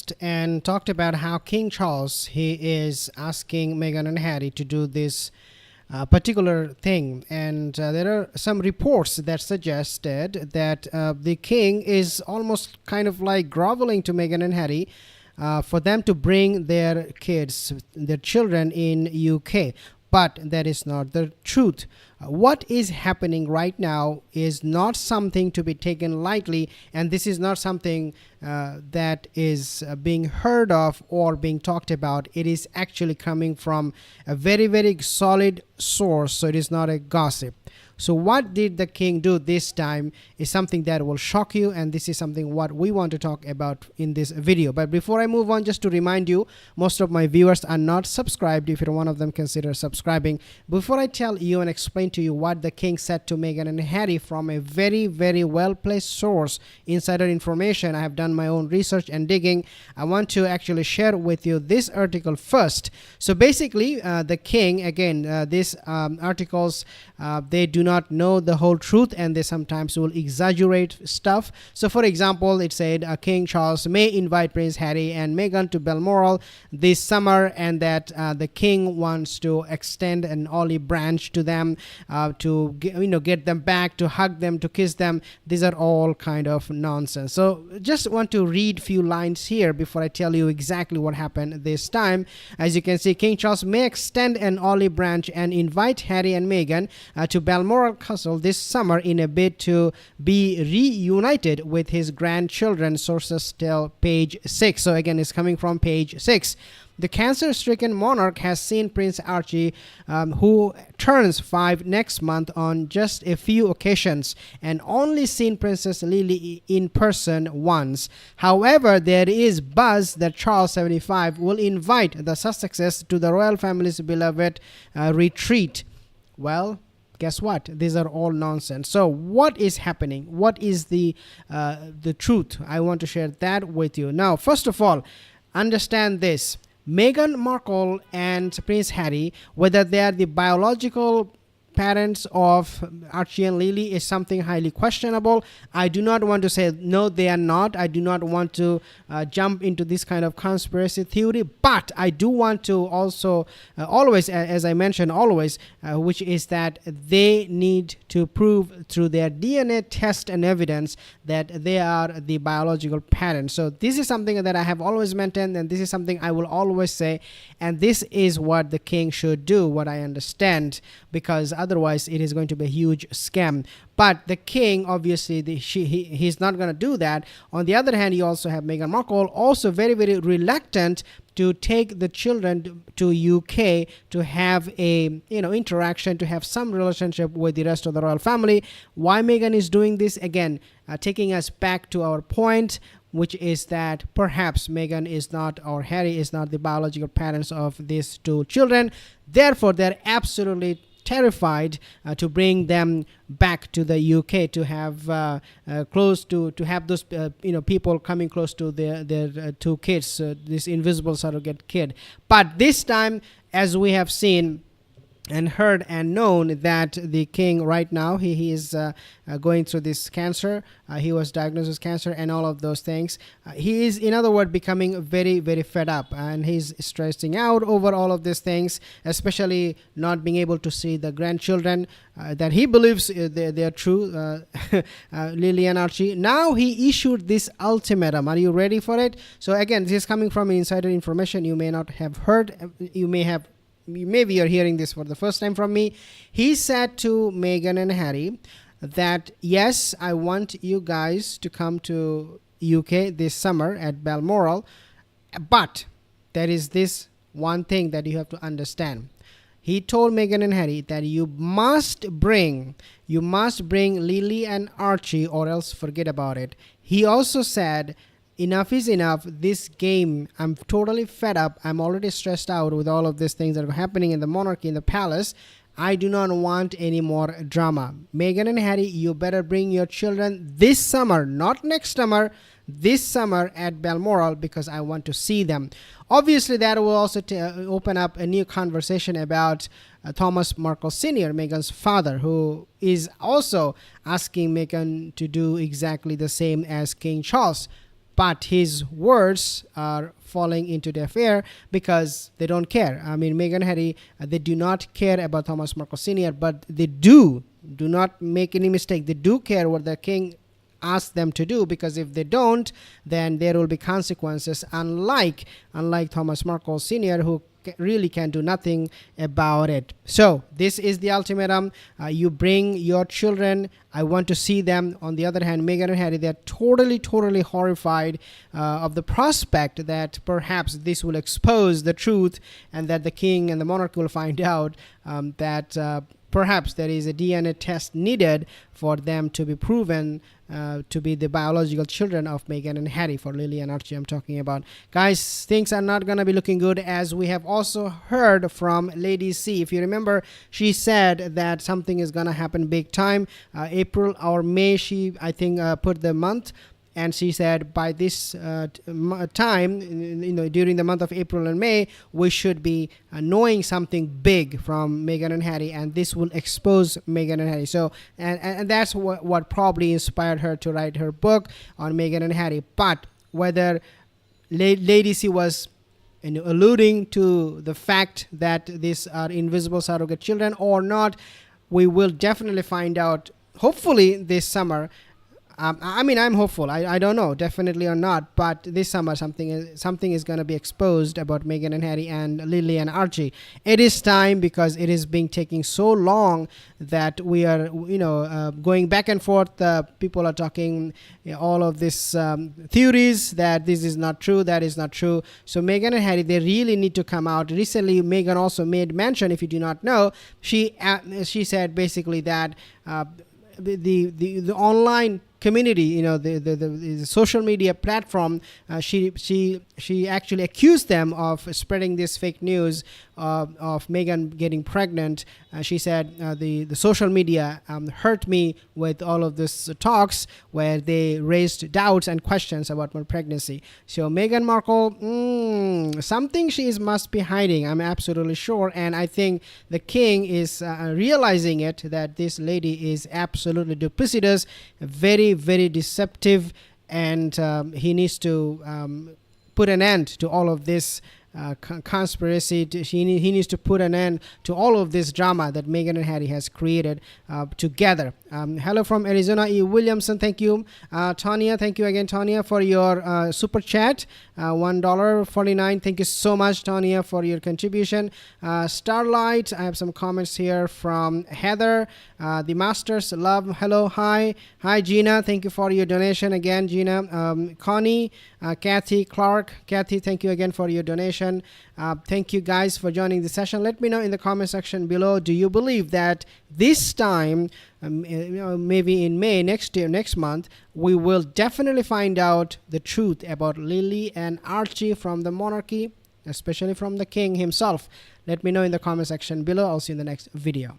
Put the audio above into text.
discussed and talked about how King Charles, he is asking Meghan and Harry to do this particular thing, and there are some reports that suggested that the king is almost kind of like groveling to Meghan and Harry for them to bring their kids, their children in UK. But that is not the truth. What is happening right now is not something to be taken lightly, and this is not something that is being heard of or being talked about. It is actually coming from a very, very solid source, so it is not a gossip. So what did the king do this time is something that will shock you, and this is something what we want to talk about in this video. But before I move on, just to remind you, most of my viewers are not subscribed. If you're one of them, consider subscribing. Before I tell you and explain to you what the king said to Meghan and Harry from a very, very well-placed source, insider information, I have done my own research and digging. I want to actually share with you this article first. So basically, the king, again, these articles, they do not know the whole truth, and they sometimes will exaggerate stuff. So for example, it said King Charles may invite Prince Harry and Meghan to Balmoral this summer, and that the king wants to extend an olive branch to them, to get them back, to hug them, to kiss them. These are all kind of nonsense. So just want to read few lines here before I tell you exactly what happened this time. As you can see, King Charles may extend an olive branch and invite Harry and Meghan to Balmoral Castle this summer in a bid to be reunited with his grandchildren, sources tell page 6. So again, it's coming from page 6. The cancer-stricken monarch has seen Prince Archie, who turns 5 next month, on just a few occasions, and only seen Princess Lili in person once. However, there is buzz that Charles, 75, will invite the Sussexes to the royal family's beloved retreat. Well, guess what? These are all nonsense. So what is happening? What is the truth? I want to share that with you. Now, first of all, understand this. Meghan Markle and Prince Harry, whether they are the biological parents of Archie and Lili, is something highly questionable. I do not want to say no, they are not. I do not want to jump into this kind of conspiracy theory, but I do want to also always, as I mentioned, always, which is that they need to prove through their DNA test and evidence that they are the biological parents. So this is something that I have always maintained, and this is something I will always say, and this is what the king should do, what I understand, because otherwise it is going to be a huge scam. But the king, obviously, he's not going to do that. On the other hand, you also have Meghan Markle, also very, very reluctant to take the children to UK to have a interaction, to have some relationship with the rest of the royal family. Why Meghan is doing this? Again, taking us back to our point, which is that perhaps Meghan is not, or Harry is not, the biological parents of these two children. Therefore, they're absolutely terrified to bring them back to the UK, to have to have those people coming close to their two kids, this invisible surrogate kid. But this time, as we have seen and heard and known, that the king right now, he is going through this cancer. He was diagnosed with cancer and all of those things. He is, in other words, becoming very, very fed up, and he's stressing out over all of these things, especially not being able to see the grandchildren that he believes they're true, Lili and Archie. Now he issued this ultimatum. Are you ready for it? So again, this is coming from insider information. You may not have heard. Maybe you're hearing this for the first time from me. He said to Meghan and Harry that, yes, I want you guys to come to UK this summer at Balmoral, but there is this one thing that you have to understand. He told Meghan and Harry that you must bring Lili and Archie, or else forget about it. He also said, enough is enough. This game, I'm totally fed up. I'm already stressed out with all of these things that are happening in the monarchy, in the palace. I do not want any more drama. Meghan and Harry, you better bring your children this summer, not next summer, this summer at Balmoral, because I want to see them. Obviously, that will also open up a new conversation about Thomas Markle Sr., Meghan's father, who is also asking Meghan to do exactly the same as King Charles. but his words are falling into deaf ear because they don't care. I mean, Meghan and Harry, they do not care about Thomas Markle Sr., but they do not make any mistake. They do care what the king asks them to do, because if they don't, then there will be consequences, unlike Thomas Markle Sr., who really can do nothing about it. So this is the ultimatum. You bring your children, I want to see them. On the other hand, Meghan and Harry, they're totally horrified of the prospect that perhaps this will expose the truth, and that the king and the monarch will find out that perhaps there is a DNA test needed for them to be proven to be the biological children of Meghan and Harry. For Lili and Archie, I'm talking about. Guys, things are not going to be looking good, as we have also heard from Lady C. If you remember, she said that something is going to happen big time. April or May, she, I think, put the month. And she said by this time, during the month of April and May, we should be knowing something big from Meghan and Harry, and this will expose Meghan and Harry. So, and that's what probably inspired her to write her book on Meghan and Harry. But whether Lady C was alluding to the fact that these are invisible surrogate children or not, we will definitely find out, hopefully this summer. I mean, I'm hopeful. I don't know, definitely or not, but this summer something is going to be exposed about Meghan and Harry and Lili and Archie. It is time, because it is being taking so long that we are, going back and forth. People are talking all of this theories that this is not true, that is not true. So Meghan and Harry, they really need to come out. Recently, Meghan also made mention, if you do not know, she said basically that the online community, the social media platform, she actually accused them of spreading this fake news of Meghan getting pregnant. She said the social media hurt me with all of this talks where they raised doubts and questions about my pregnancy. So Meghan Markle, something must be hiding, I'm absolutely sure. And I think the king is realizing it, that this lady is absolutely duplicitous, very deceptive, and he needs to put an end to all of this conspiracy. He needs to put an end to all of this drama that Meghan and Harry has created together. Hello from Arizona, E. Williamson, thank you. Tanya, thank you again, Tanya, for your super chat, $1.49. Thank you so much, Tanya, for your contribution. Starlight, I have some comments here from Heather. The Masters, love, hello, hi Gina, thank you for your donation again, Gina. Connie, Kathy, Clark, Kathy, thank you again for your donation. Thank you guys for joining the session. Let me know in the comment section below, do you believe that this time, maybe in May next month, we will definitely find out the truth about Lili and Archie from the monarchy, especially from the king himself? Let me know in the comment section below. I'll see you in the next video.